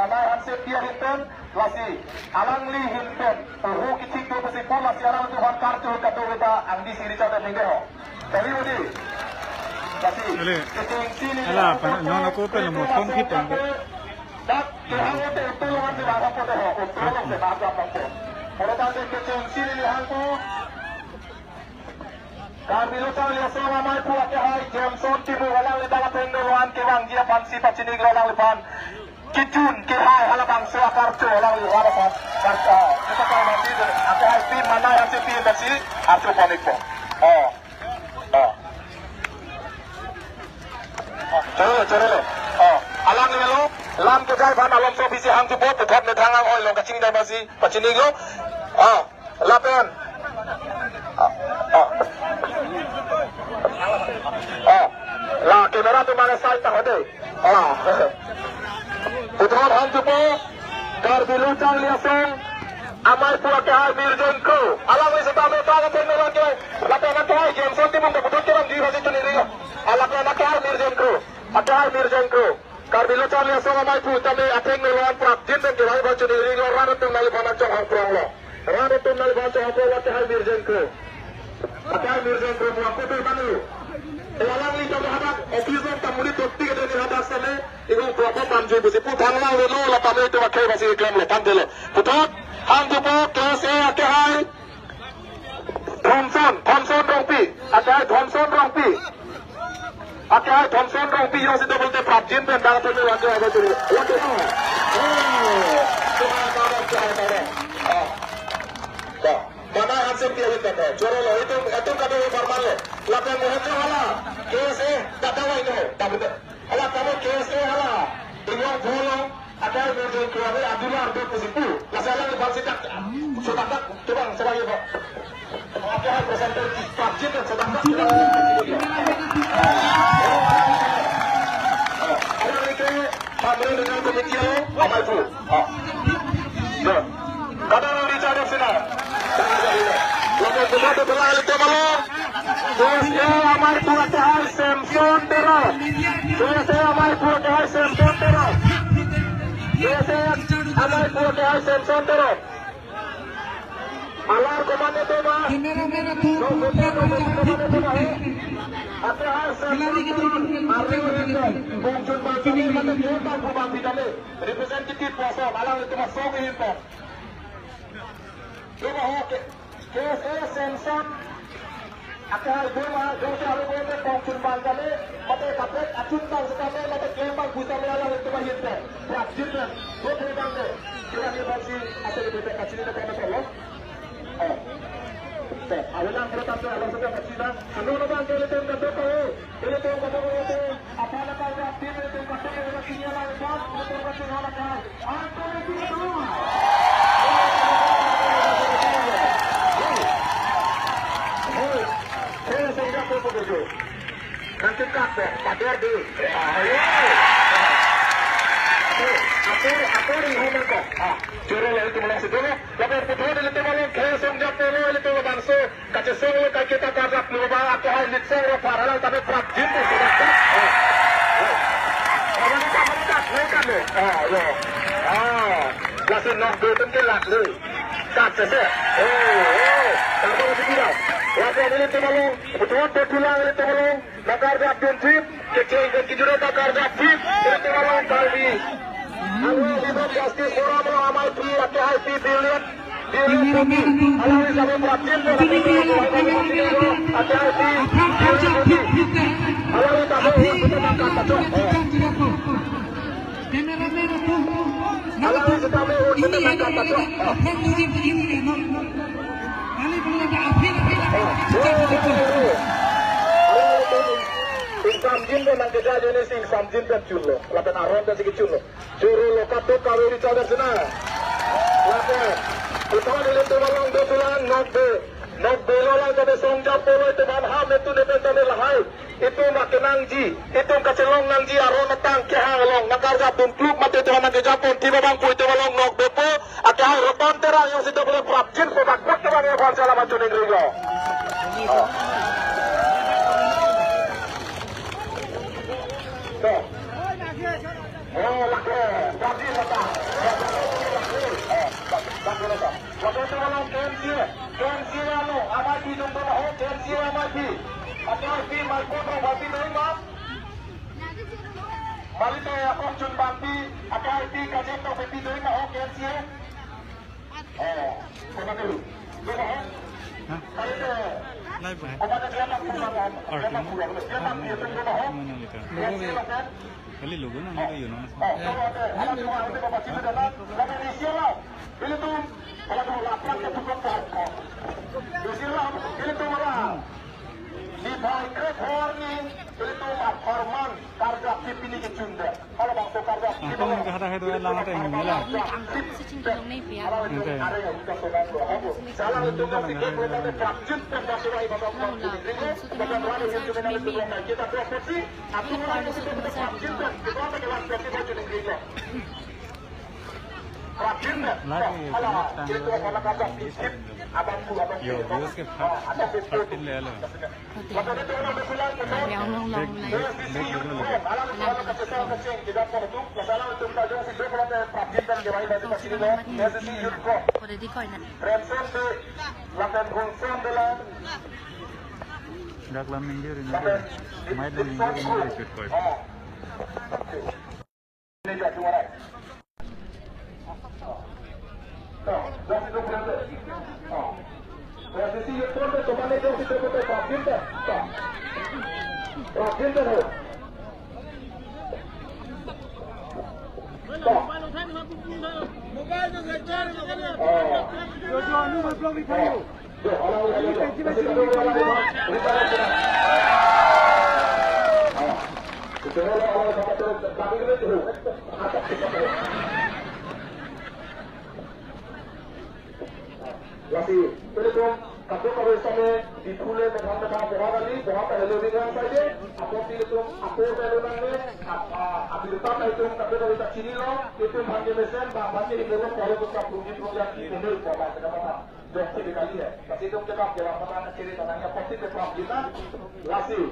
Panai hansip dia hinten lasi alang li hinten hu kicik do pasipur lasi alang Tuhan kartu katu kita angdi siri cada minggu tapi udi lasi kicing sini ala non aku pe mo thom khit tang dak kehango te utulungan di bahasa pote ho utulung se bahasa pote pada tadi kicing sini lihanku kami lupa lihat selama mai puak ke hai Jameson tibu walang libat pengeluaran ke bang dia pansi pacinig walang lipan Kicun ke hai ala bangsa kartu walang libat kartu kita kau nanti aku hai tim mana yang si tim besi kartu panik po cere alang ni melo lam ke jai ban alam so bisi hang tu bot thot ne thangang oi lo kacing dai basi pacinig lo lapen lah kamera tu mana side tak ada putra han jupo kar bilucang liasong amai pula ke hai mirjon ko alam ni setame ta ka ten orang ke lape na ke hai Jameson ti mung betul ke bang di basi tu ni ri alap na ke hai mirjon ko ada hai mirjon ko kar bilucang liasong amai pu tame ateng nelawan prak din den ke hai bacu ni ri ran tu nali banak chong hang prong lo ran tu nali bacu hang prong ke hai mirjon ko ada hai mirjon ko mu aku tu manu walang li jauh hadat officer tamuri totti ke dari hadat sana itu berapa panjang besi putang lah lo la tamu itu pakai basi iklan lo panjang lo putot hang jupo kelas ke hai Thompson rongpi ada hai Thompson rongpi yang sudah bolte prajin dan dalam pemilu lagi ada tu lagi mana hasil dia itu coro lo itu kado formal lo lapan muhajir hala kese kata wa ini tapi ala kamu kese hala dengan bolong ada yang keluar adula ada positif masalah di bangsa tak sudah tak coba sebagai apa ada presenter prajin dan sudah tak ada itu pamrih dengan komiti lo apa itu kadang dicari sini Lalu kita berlalu ke malam. Saya amai pura cahaya Samson terus. Saya amai pura cahaya Samson terus. Saya amai pura cahaya Samson terus. Alar komando tu mah. Kamera tu. Apa hal Samson terus? Mari kita muncul bangsa ini kita jumpa kubang tidak le. Representatif puasa malam itu masuk ini. Coba okey. Kese Samson akal dua dosa alumni pengcun bangkale mata kapet acun tang sekali mata kembang buta melalah itu bahaya prajiran dua bangke kira ni bangsi asal itu kacil itu kena tolong awalan kita tu alam sudah kacil dah seluruh bangke itu yang kata itu apa nak kau dapat itu kata orang sini lah itu kata orang kau apa itu semua nanti kafe, pader di. Apa yang homer ko? Curo lalu tu malang situ. Lalu putu lalu tu malang kaya songjak tu lalu tu bangso. Kaca song lalu kaya kita karap lalu bawa aku hai litsong lalu paralel tapi prakjin tu sudah tak. Mereka le. Lalu nak betul ke lalu. Kaca se. Kamu mesti bilang. Wajah ini temalong, betul pulang ini temalong, nakar jatuh trip, kecil kejurut nakar jatuh, ini temalong kali. Awal itu pasti orang ramai trip, ada IP billion kopi. Kalau ini sampai berapin, ada IP billion kopi. Kalau ini sampai kita makan kacau. Kalau ini sampai kita makan kacau. Samjin dan nangkeda jenis sing samjin dan culo, lapan aron dan sikit culo. Curu lokat tu kawin di cadar sana. Lapan, utama dilihat tu malang betulan nok belolang jadi songjap polo itu banham itu dependen lahai. Itu makin nangji, itu kacelong nangji aron natang kehalong nakar japun klub mati itu nangke japun tiba bangku itu malang nok bepo. Ada hal repan terang yang sudah boleh prapjin sebab terang yang bangsa lama cuning rigo. Oh, laki, jadi mata. Hati-hati, mai foto bati dari mas. Malite ako chun bati, hati-hati kajet to bati dari mas. Okay, siya. Kena dulu. Kena. Kali tu. Live ba? Obat dia nak pulang. Dia nak pulang. Dia nak dia tunggu bah. Kali logo na nito yun. Alam mo ano ba bakit na lang? Labi ni siya. Pili tu. Kalau tu lapar ke tukang pokok. Siya. Pili tu orang. Di bawah horni. Pili tu hormon karga pipini ke cunda. Kalau bangsa karga. Ako ng kahara ito lang natin yung nila. Okay. Salah itu masih kita praktik dan sesuai bapak kita profesi aku orang itu kita praktik dan kita adalah profesi di gereja. Praktik dan kalau itu kalau kata fisik abangku Yo, Dios ke partin le alo. Maka itu orang berpulang ke sana. Alam kalau kata saya kecil tidak perlu masalah untuk kita si berpulang praktik dan jawai dari sini loh. Dari sini juga. Remsen tu lakukan konsen dalam. Dak lam ninja rin. May dan ninja rin shoot ko. Ini jadi orang. Jadi tu berada. Dari sini itu tu mana jauh kita kita praktik dah. Praktik dah. Masih, telepon, kalau sama di pulau dengan bawa kali, bawa hello dengan saja. Aku telepon, aku telepon ni, ambil tak itu, kalau kita sini loh, itu banyak mesin, banyak di dalam kalau kita projek ini bawa kenapa? Jadi sekali ya, tapi itu kita jalan mana ciri tanahnya pasti tetap kita, masih.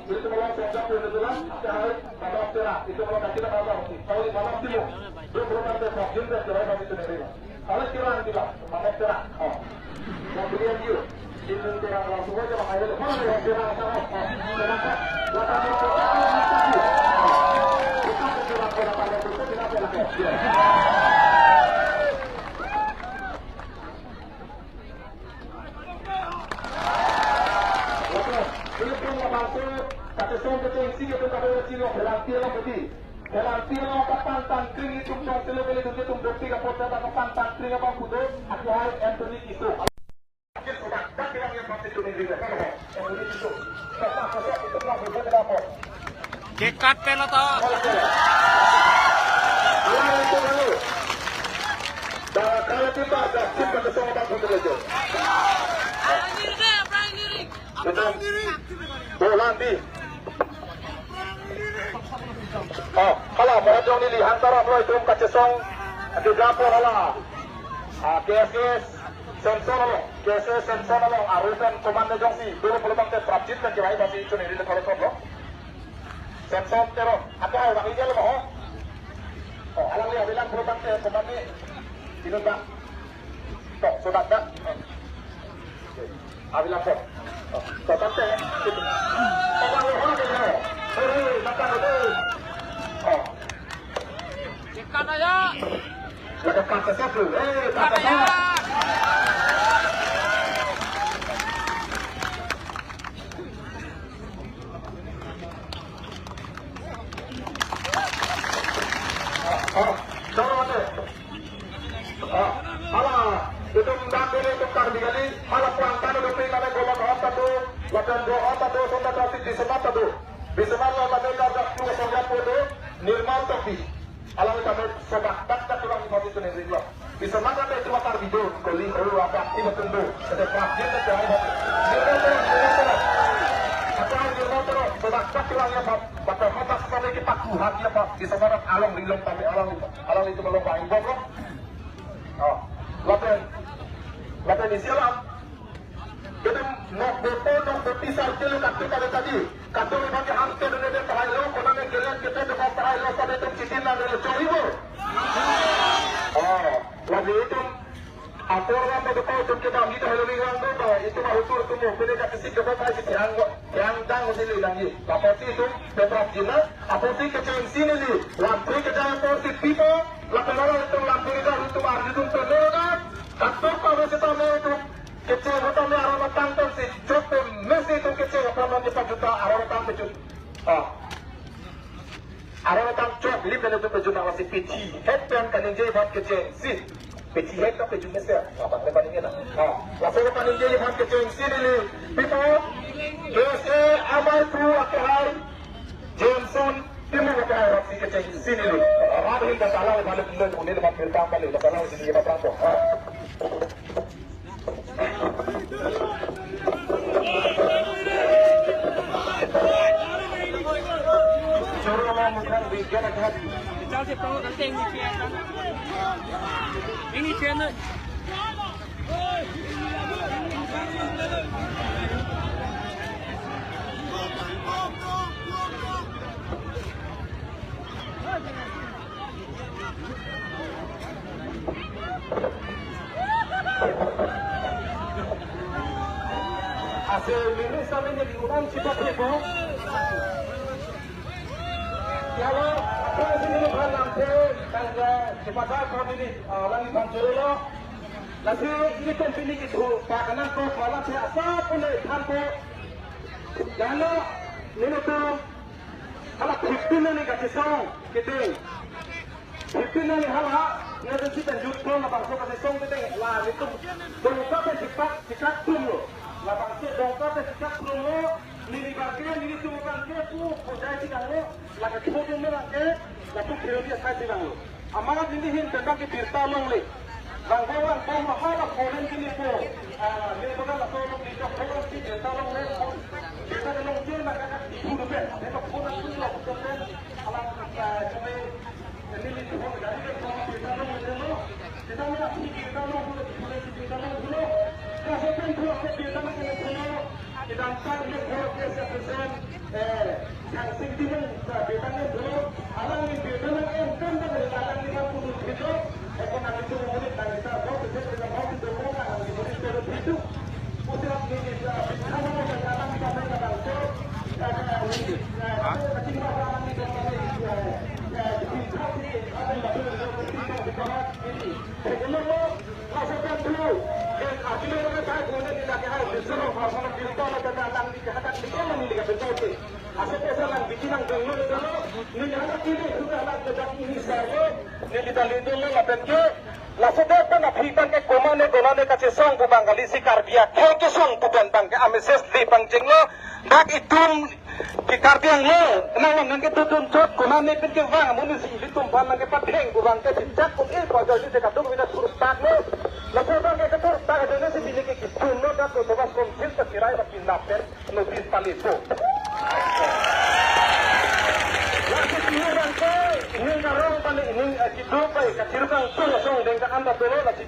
Itu malam saya kebetulan, ada cerah, itu malam kita ada kalau di malam timur, itu belum ada vaksin dan cerah masih terima. Kalau cerah tidak, mana cerah? Kemudian dia, ini cerah langsung aja makanya mana yang cerah sama? Kenapa? Latar kita cerah pada pada itu tidak ada. Dalam tiro pantang kring itu tele beli itu bukti kapota tak pantang kring apa kudo aku hai Anthony itu. Sudah tak yang pasti itu ni juga. Anthony itu. Apa itu nak buat apa? Kekat pela to. Dah kalau kita dah kita semua tak betul aja. Betul. Bola di. Kalau mereka ni antara mereka itu kacesong di dapur lah. KSS sensor lo, KSS sensor lo, arusan komando jongsi. Dulu peluang te praktik dan kira masih itu ni kalau lo. Sensor terus. Apa orang ini lo mau? Alang lihat bilang peluang te komando ini tak. Tok sudah tak. Abilang kok. Tok tante. Orang orang ni. Hei, makan dulu. Kekat aja. Ada kata satu. Kata satu. Itu mendapil itu kardinali. Malah puangkan itu pindah ke golongan otak tu. Lakukan doa otak tu. Sudah trafik di semata tu. Di semata lakukan karga dua sangat tu. Nirmal topi. Alam kami sebab tak tulang di itu ni juga. Di semata tu cuma karbido. Kali kalau apa tidak tentu. Ada praktik ada hari. Nirmal terus. Apa nirmal terus. Sebab tak tulangnya bapak mata sampai kita kuhat dia pak. Di semata alang rilong tapi alang itu belum baik bok. Lakukan Islam. Jadi nak pisah kilo kaki pada tadi. Kaki bagi hantu dan ada terhalau. Kalau nak jalan kita dengan terhalau pada itu cicilan dari coribo. Lalu itu apa orang pada tahu tu kita kita halau dengan tu. itu mau tur tuh pilih kat sisi ke bawah sisi yang dang sini lagi. Apa sih itu beberapa jenis? Apa sih kecil sini ni? Lampu kecil porsi people, lapan orang itu lampu kita untuk arju itu terlepas. Atau kalau kita mau itu kecil kita mau arah tanpa si cukup mesti itu kecil apa nanti 4 juta arah tanpa cukup. Arah tanpa cukup lihat itu pejuang masih PC. Headband kan yang jadi buat kecil si. PC head tak pejuang mesti apa lepas ini lah. Langsung kan yang jadi buat kecil sini ni. People, USA amal tu akhir Jameson timu akhir si kecil sini ni. Ada yang dah salah balik dulu ni lepas bertang balik lepas salah sini lepas bertang. Cháu sẽ có cái tên ini chén đấy. Hasil ini sampai jadi orang cepat itu. Kalau orang sini bukan lampu, tangga cepat kau ini lagi banjir lo. Lagi ini company itu pakanan kau malah siapa pun tanpa. Jangan ini tu kalau 15 ni kasih song kita. 15 ni halah nanti kita jumpa lah bangsa kasih song kita lah itu dongkap cepat pun lo. Lah bangsa dongkap cepat pun lo. Nini bagian nini cuma bagian tu budaya sidang lo, laga foto ni bagian, lalu kiri dia saya sidang lo. Amalan nini hin tentang ke birta long le, bangkawan bang mahal foreign kini po, ni bukan lah soal ni jauh foreign kini birta long le, birta long je nak nak ibu tu ber, ni tak foreign tu lah betul kan, alam cuma nini tu pun dari ke birta long le lo, kita ni nak birta long tu foreign birta long tu, kalau pun tu aku birta long le tu. Dan kami proses present yang sentimen betanya dulu alang ni betanya yang kan dari alang 50 itu ekonomi itu mulai dari kita mau itu kan di seluruh itu putra ini bisa sama dengan alang kita dari bangsa ini kecil alang itu sebelum masukkan dulu akhirnya mereka kemudian tidak ada disuruh kalau kita nak datang di kehadapan di mana ni dekat betul. Asalnya jangan bikin yang dulu dulu. Ni anak ini sudah nak datang ini saya. Ni kita lihat dulu ngapain ke? Langsung datang nak hitam ke komane donane kasih song bubang kali si karbia. Ke song bukan bang ke ameses di bangcing lo. Dak itum ke karbiang lo. Kenapa nang ke tutun cot komane pun ke bang munisi itum ban nang ke pateng bubang ke cicak pun kalau jadi dekat tu kita suruh start lo. Langsung bang ke ketur tak ada si bilik ke kitun lo dak tu bebas konsil terkirai tapi naper nobis palito. Langsung ini bang ke ini karong paling ini kitu pa kacir kang tu langsung dengan anda tu lo lagi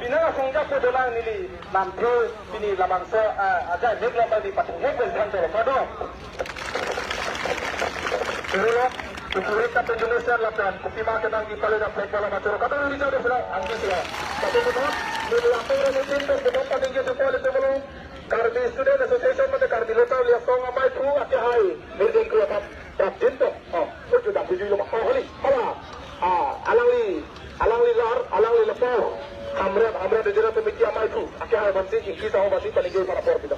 bina langsung jatuh dolang ini lampu ini labangsa aja negla bagi patung hekbel kantor pada. Terus Tujuh kata Indonesia lakukan kopi makan lagi kalau dah play bola macam kata ini jauh sudah angkat sudah. Satu betul, ini laporan rutin tu beberapa tinggi sekolah itu belum. Karbi Student Association mana karbi lokal lihat song amai tu akhir hari. Meeting tu apa? Praktin tu. Sudah 7 lima kali. Alang li lepor. Hamra dejera pemiki amai tu akhir hari bansi kita tahu bansi paling para por kita.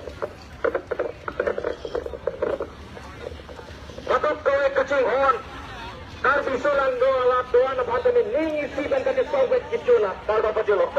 Bapak kau kecil hon. Karbi solang doa lap doa na bhata ni ningi si bangka ke sobat kicula. Dar bapak jelo.